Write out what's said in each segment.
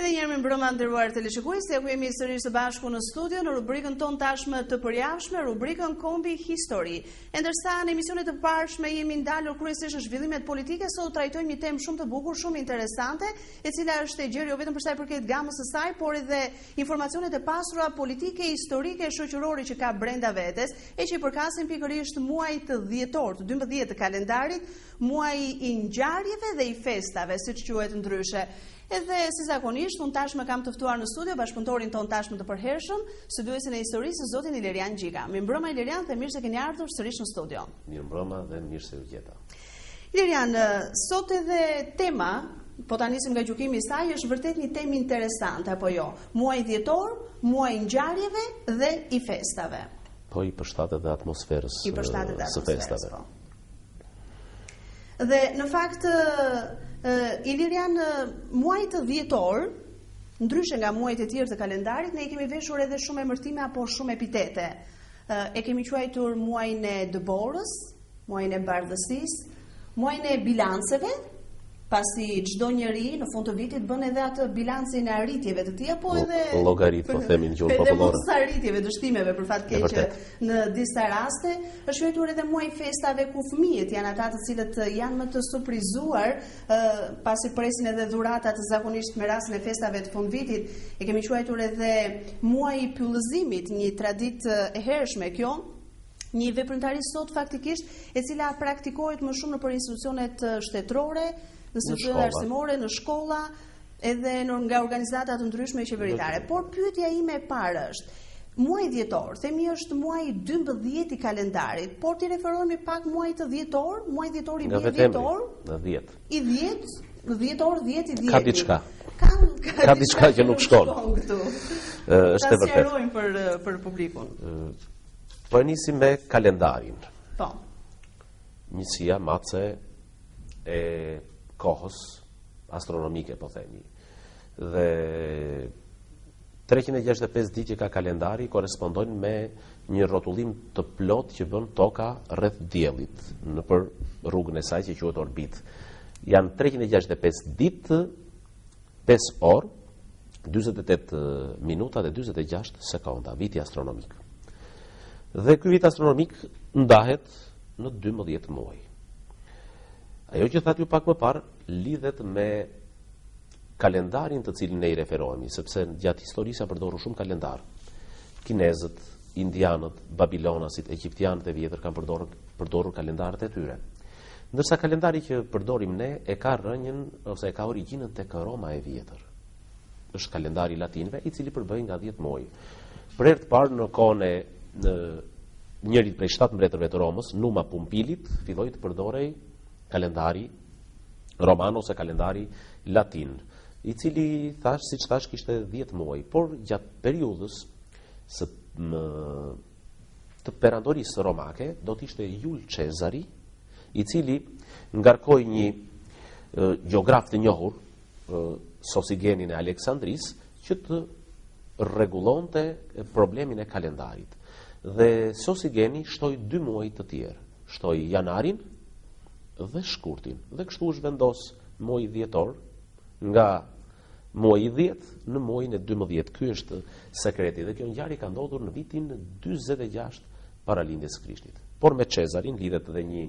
Edhe njerë me mbrëma nderuar teleshikues, ku jemi sërish së bashku në studio në rubrikën ton tashmë të përjashme, rubrikën Kombi Histori. Ndërsa në emisionet të parshme jemi ndalur kryesisht në zhvillimet politike, sot trajtojmë një temë shumë të bukur, shumë interesante, e cila është e gjerë jo vetëm për sa i përket gamës së saj, por edhe informacionet e pasura politike, historike, shoqërore që ka brenda vetes, e që i përkasin pikërisht muajit dhjetor, të 12 të kalendarit, muaji i ngjarjeve dhe i festave, siç quhet ndryshe. Edhe si zakonisht, unë tashmë kam të ftuar në studio bashkëpunëtorin ton tashmë të përhershëm, studiuesin e historisë, zotin Ilerian Gjika. Mirëmbrëma Ilerian, dhe mirë se keni ardhur sërish në studio. Mirëmbrëma dhe mirë se u gjeta. Ilerian, sot edhe tema, po ta nisim nga gjykimi i saj, është vërtet një temë interesante apo jo? Muaji dhjetor, muaji i ngjarjeve dhe i festave. Po i përshtatet dhe atmosferës së festave. Dhe në fakt Ilirian, muajt dhjetor, ndryshe nga muajt e tjerë të kalendarit, ne i kemi veshur edhe shumë emërtime apo shumë epitete. E kemi quajtur muajin e dëborës, muajin e bardhësisë, muajin e bilanceve, pasi çdo njeri në fund të vitit bën edhe atë bilancin e arritjeve të tij apo edhe llogarit, po themin gjuhën popullore. Edhe arritjeve, dështimeve për fat keq që në disa raste është quajtur edhe muaji festave ku fëmijët janë ata të cilët janë më të surprizuar pasi presin edhe dhuratat zakonisht me rastin e festave të fundvitit. E kemi quajtur edhe muaji i pyllëzimit, një traditë e hershme kjo. Një veprimtari sot faktikisht e cila praktikohet më shumë nëpër institucionet shtetërore, në institucionet arsimore, në shkolla, edhe nga organizata të ndryshme qeveritare. Por pyetja ime e parë është, muaji dhjetor, themi është muaji 12 i kalendarit, por ti referohemi pak muajit të dhjetor, muaji dhjetor i dhjetor, i 10, në dhjetor 10 i 10. Ka diçka. Ka diçka që nuk shkon. Është e vërtetë. për publikun. Po nisim me kalendarin. Po. Njësia matse e kohës astronomike, po themi. Dhe 365 ditë që ka kalendari korespondojnë me një rrotullim të plot që bën toka rreth diellit nëpër rrugën e saj që quhet orbit. Janë 365 ditë, 5 orë, 48 minuta dhe 46 sekonda, viti astronomik. Dhe ky vit astronomik ndahet në 12 muaj. Ajo që thatë ju pak më parë lidhet me kalendarin të cilin ne i referohemi, sepse gjatë historisë ka përdorur shumë kalendar. Kinezët, indianët, babilonasit, egjiptianët e vjetër kanë përdorur kalendarët e tyre. Ndërsa kalendari që përdorim ne e ka rrënjën ose e ka origjinën tek Roma e vjetër. Është kalendari i latinëve i cili përbëj nga 10 muaj. Për herë të parë në kohën e njërit prej 7 mbretërve të Romës, Numa Pumpilit, filloi të përdorej kalendari roman ose kalendari latin, i cili siç thash kishte 10 muaj, por gjatë periudhës të perandorisë romake do të ishte Jul Cezari, i cili ngarkoi një gjeograf të njohur, Sosigenin e Aleksandris, që të rregullonte problemin e kalendarit. Dhe Sosigeni shtoi 2 muaj të tjerë, shtoi janarin dhe shkurtin. Dhe kështu është vendos muaji dhjetor nga muaji 10 në muajin e 12. Ky është sekreti dhe kjo ngjarje ka ndodhur në vitin 46 para lindjes së Krishtit. Por me Cezarin lidhet edhe një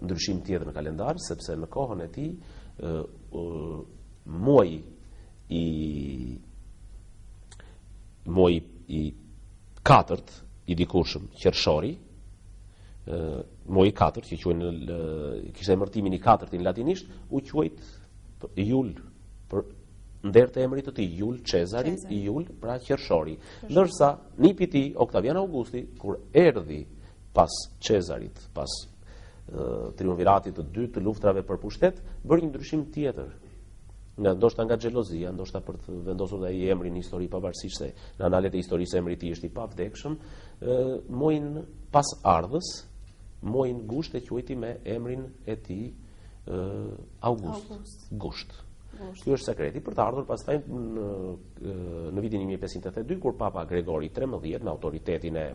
ndryshim tjetër në kalendar, sepse në kohën e tij muaji i 4 i dikurshëm, qershori, muaji 4 që quhen kishte emërtimin i 4 në latinisht, u quajt Jul, për nder të emrit të tij, Jul Cezari, Jul pra qershori. Ndërsa nipi i tij, Octavian Augusti, kur erdhi pas Cezarit, pas triumviratit të dytë të luftrave për pushtet, bëri një ndryshim tjetër. Ndoshta nga xhelozia, ndoshta për të vendosur dhe ai emrin në histori, pavarësisht se në analet e historisë emri i tij është i pavdekshëm, muajin pas ardhës, muajin gusht e quajti me emrin e tij August. Gusht. Ky është sekreti për të ardhur pastaj në vitin 1582 kur Papa Gregori XIII me autoritetin e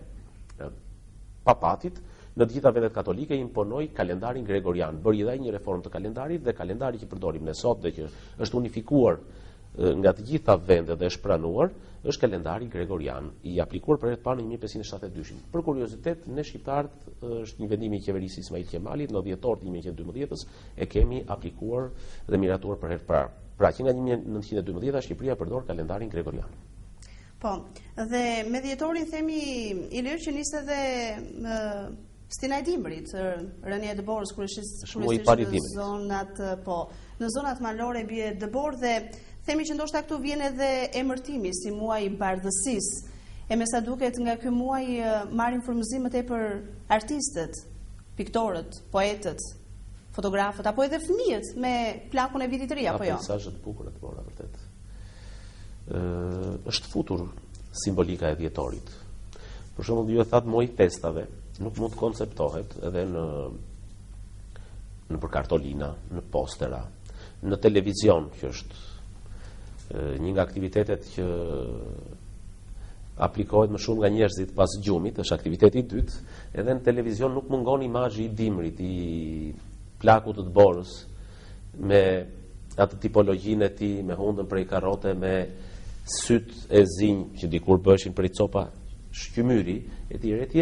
papatit në të gjitha vendet katolike imponoi kalendarin gregorian. Bëri edhe një reformë të kalendarit dhe kalendari që përdorim ne sot dhe që është unifikuar nga të gjitha vendet dhe është pranuar, është kalendari gregorian, i aplikuar për herë të parë në 1572. Për kuriozitet, ne shqiptarët është një vendim i qeverisë Ismail Qemalit në dhjetor të 1912-s e kemi aplikuar dhe miratuar për herë të parë. Pra që nga 1912 Shqipëria përdor kalendarin gregorian. Po, dhe me dhjetorin themi Ilir që niste dhe Stina e Dimrit, rënia e Dëborës kryesisht në zonat, po, në zonat malore bie Dëbor dhe themi që ndoshta këtu vjen edhe emërtimi si muaj i bardhësisë. E me sa duket nga ky muaj marrin frymëzim më tepër artistët, piktorët, poetët, fotografët apo edhe fëmijët me plakun e vitit të ri apo jo? Mesazhe të bukura të bora vërtet. Është futur simbolika e dhjetorit. Për shembull, ju e thatë muaj festave, nuk mund të konceptohet edhe në për kartolina, në postera, në televizion, që është një nga aktivitetet që aplikohet më shumë nga njerëzit pas gjumit, është aktiviteti i dytë, edhe në televizion nuk mungon imazhi i dimrit, i plakut të Dëborës, me atë tipologjinë e tij, me hundën prej karrote, me syt e zinj që dikur bëshin prej copa shqymyri, etj,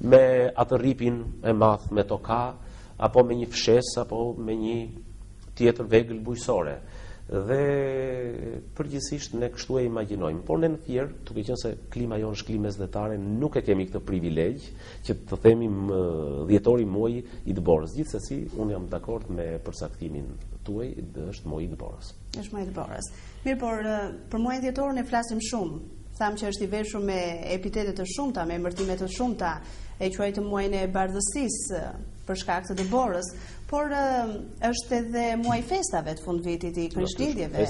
me atë rripin e madh me toka, apo me një fshes, apo me një tjetër vegël bujësore. Dhe përgjithsisht ne kështu e imagjinojmë, por ne në Fier, duke qenë se klima jonë është klimë mesdhetare, nuk e kemi këtë privilegj që të themi dhjetori muaji i Dëborës. Gjithsesi, unë jam dakord me përcaktimin tuaj, është muaji i Dëborës. Është muaji i Dëborës. Mirë, por për muajin dhjetor ne flasim shumë. Tham që është i veshur me epitete të shumta, me emërtime të shumta, e quajtë muajin e bardhësisë për shkak të Dëborës, por është edhe muaj festave të fundvitit, i Krishtlindjeve,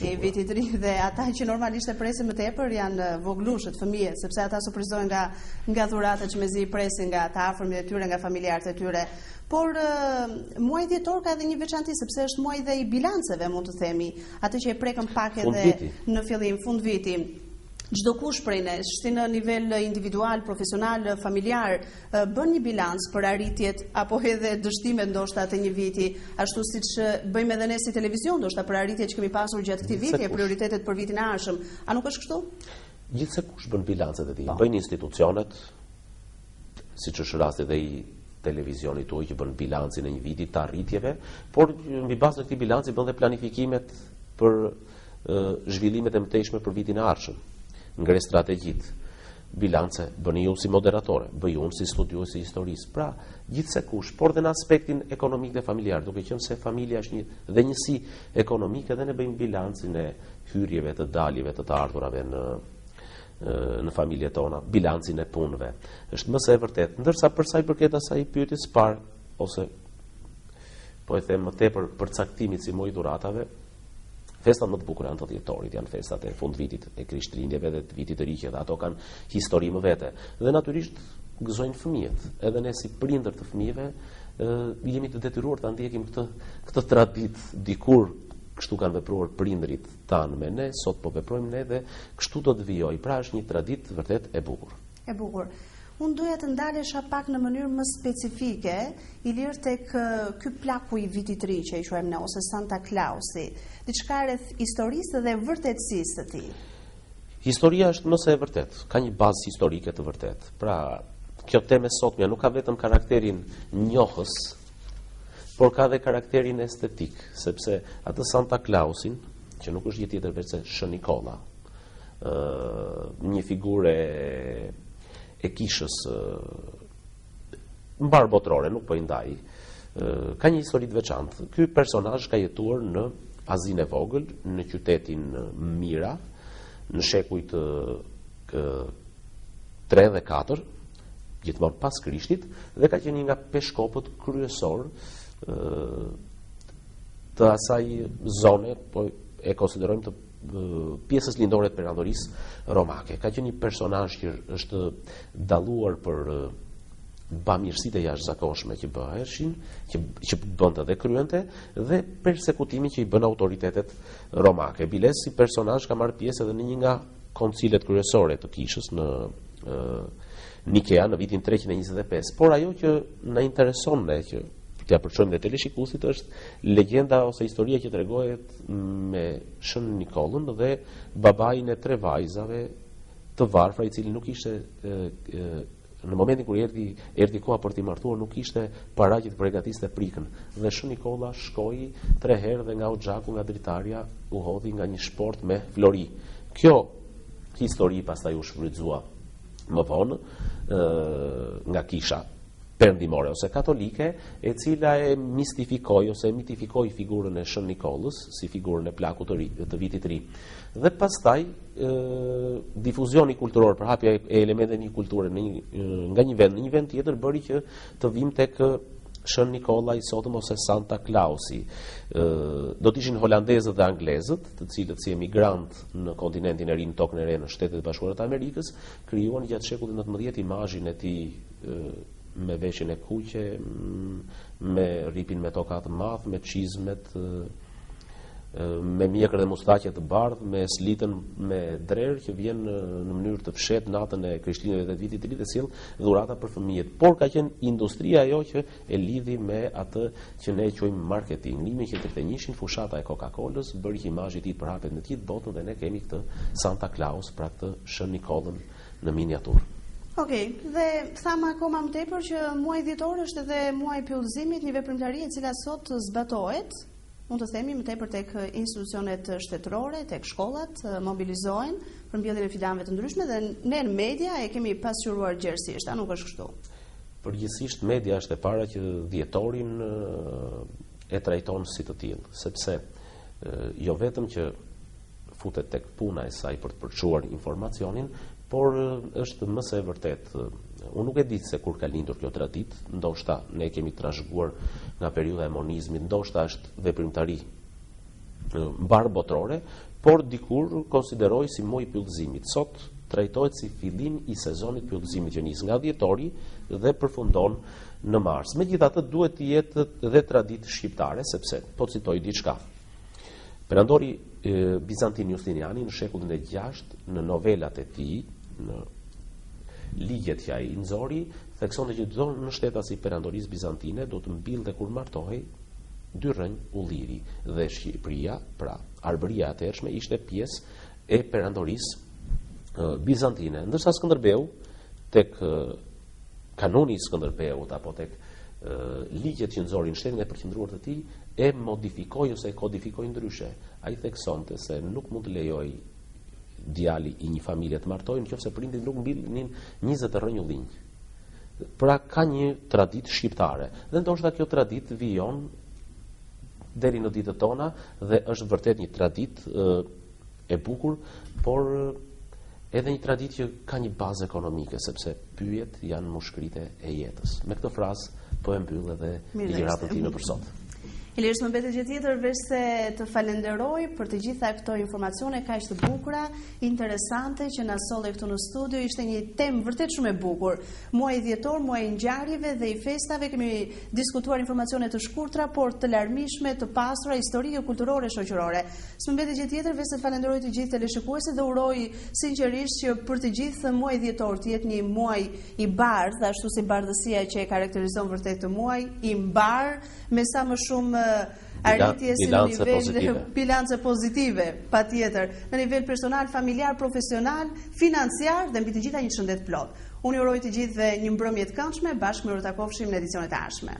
i vitit të ri, dhe ata që normalisht e presin më tepër janë voglushët, fëmijët, sepse ata surprizohen nga dhuratat që mezi i presin nga të afërmit e tyre, nga familjarët e tyre. Por muaji dhjetor ka edhe një veçanti, sepse është muaji dhe i bilanceve, mund të themi, atë që e prekën pak edhe në fillim, fund viti. Çdo kush prej nesh, si në nivel individual, profesional, familjar, bën një bilanc për arritjet apo edhe dështimet ndoshta të një viti, ashtu siç bëjmë edhe ne si televizion, ndoshta për arritjet që kemi pasur gjatë këtij viti, prioritetet për vitin e ardhshëm. A nuk është kështu? Gjithse kush bën bilancet e tij. Bëjnë institucionet, siç është rasti edhe i televizionit tuaj që bën bilancin e një viti të arritjeve, por mbi bazë të këtij bilanci bën dhe planifikimet për zhvillimet e mëtejshme për vitin e ardhshëm. Ngre strategjit, bilance, bëni ju si moderatore, bëj unë si studiues i historisë. Pra, gjithse kush, por dhe në aspektin ekonomik dhe familjar, duke qenë se familja është dhe njësi ekonomike, dhe ne bëjmë bilancin e hyrjeve, të daljeve, të ardhurave në familje tona, bilancin e punëve. Është mëse e vërtet, ndërsa përsa i përket asaj pyetjes parë, ose po e them më tepër përcaktimit si muaj dhuratave, festat më të bukura janë të dhjetorit, janë festat e fundvitit, e Krishtlindjeve dhe të vitit të ri, që ato kanë histori më vete. Dhe natyrisht gëzojnë fëmijët. Edhe ne si prindër të fëmijëve jemi të detyruar ta ndjekim këtë traditë. Dikur kështu kanë vepruar prindërit tanë me ne, sot po veprojmë ne dhe kështu do të vijojë. Pra është një traditë vërtet e bukur. E bukur. Unë doja të ndalesha pak në mënyrë më specifike, Ilir, tek ky plaku i vitit të ri që i quajmë ne, ose Santa Clausi, diçka rreth historisë dhe vërtetësisë të tij. Historia është mëse e vërtet, ka një bazë historike të vërtet. Pra, kjo temë sotmja nuk ka vetëm karakterin njohës, por ka dhe karakterin estetik, sepse atë Santa Clausin, që nuk është gjë tjetër veç se Shën Nikolla, një figurë e kishës mbar botërore, nuk po i ndaj, ka një histori të veçantë. Ky personazh ka jetuar në Azinë e vogël, në qytetin Mira, në shekujt 3 dhe 4, gjithmonë pas Krishtit, dhe ka qenë një nga peshkopët kryesor të asaj zone, po e konsiderojmë të pjesës lindore të perandorisë romake. Ka qenë një personazh që është dalluar për bamirësitë e jashtëzakonshme që bëheshin, që bënte dhe kryente, dhe persekutimin që i bën autoritetet romake. Biles si personazh ka marrë pjesë edhe në një nga koncilet kryesore të kishës Nikea në vitin 325. Por ajo që na intereson ne që t'ja përçojmë dhe teleshikuesit është legjenda ose historia që tregohet me Shën Nikollën dhe babain e 3 vajzave të varfra, i cili nuk ishte në momentin kur erdhi koha për t'i martuar, nuk ishte para që të përgatiste prikën. Dhe Shën Nikolla shkoi 3 herë dhe nga Uxhaku, nga dritarja, u hodhi nga një shport me flori. Kjo histori pastaj u shfrytëzua më vonë nga kisha perëndimore ose katolike, e cila e mistifikoi ose mitifikoi figurën e Shën Nikollës si figurën e plakut të vitit të ri. Dhe pastaj difuzioni kulturor, përhapja e elementeve një kulture nga një vend në një vend tjetër bëri që të vim tek Shën Nikolla i sotëm ose Santa Clausi. Do të ishin holandezët dhe anglezët, të cilët si emigrant në kontinentin e ri, në tokën e re, në Shtetet e Bashkuara të Amerikës, krijuan gjatë shekullit 19 imazhin e tij me veshjen e kuqe, me ripin me toka të madh, me çizmet, me mjekër dhe mustaqe të bardhë, me slitën me drerë që vjen në mënyrë të fshet natën e Krishtlindjeve të vitit të ri dhe sill dhurata për fëmijët. Por ka qenë industria ajo që e lidhi me atë që ne quajmë marketing. Në 1931 fushata e Coca-Colës bëri që imazhi i tij përhapet në të gjithë botën dhe ne kemi këtë Santa Claus, pra këtë Shën Nikollën në miniaturë. Okej, dhe thamë akoma më tepër që muaji dhjetor është edhe muaji i pyllëzimit, një veprimtari e cila sot zbatohet, mund të themi më tepër tek institucionet shtetërore, tek shkollat, mobilizohen për mbjelljen e filanëve të ndryshme dhe ne në media e kemi pasqyruar gjerësisht, a nuk është kështu? Përgjithsisht media është e para që dhjetorin e trajton si të tillë, sepse jo vetëm që futet tek puna e saj për të përçuar informacionin, por është më së vërtet. Unë nuk e di se kur ka lindur kjo traditë, ndoshta ne kemi trashëguar nga periudha e monizmit, ndoshta është veprimtari mbar botërore, por dikur konsideroi si muaj i pyllëzimit. Sot trajtohet si fillim i sezonit pyllëzimit që nis nga dhjetori dhe përfundon në mars. Megjithatë duhet të jetë dhe traditë shqiptare, sepse po citoj diçka. Perandori Bizantin Justiniani në shekullin e 6 në novelat e tij, në ligjet që ai nxori, theksonte që çdo në shteta si perandorisë bizantine do të mbillte kur martohej 2 rrënjë ulliri dhe Shqipëria, pra Arbëria e atëhershme, ishte pjesë e perandorisë bizantine, ndërsa Skënderbeu tek kanoni i Skënderbeut apo tek ligjet që nxorin shtetin e përqendruar të tij e modifikoi ose e kodifikoi ndryshe. Ai theksonte se nuk mund të lejoj djali i një familje të martojë nëse prindit nuk mbillnin 20 rrënjë ullinj. Pra ka një traditë shqiptare dhe ndoshta kjo traditë vijon deri në ditët tona dhe është vërtet një traditë e bukur, por edhe një traditë që ka një bazë ekonomike, sepse pyjet janë mushkëritë e jetës. Me këtë frazë po e mbyll edhe ligjëratën time për sot. Ilir, më mbetet gjë tjetër veç se të falenderoj për të gjitha këto informacione kaq të bukura, interesante që na solli këtu në studio. Ishte një temë vërtet shumë e bukur. Muaji dhjetor, muaji i ngjarjeve dhe i festave, kemi diskutuar informacione të shkurtra, por të larmishme, të pasura, historike, kulturore, shoqërore. S'më mbetet gjë tjetër veç se të falenderoj të gjithë teleshikuesit dhe uroj sinqerisht që për të gjithë muaji dhjetor të jetë një muaj i bardhë, ashtu si bardhësia që e karakterizon vërtet të muaj, i mbar me sa më shumë arritje si në nivel bilance pozitive, patjetër, në nivel personal, familjar, profesional, financiar dhe mbi të gjitha një shëndet plot. Unë uroj të gjithëve një mbrëmje të këndshme, bashkë me u takofshim në edicionet e ardhshme.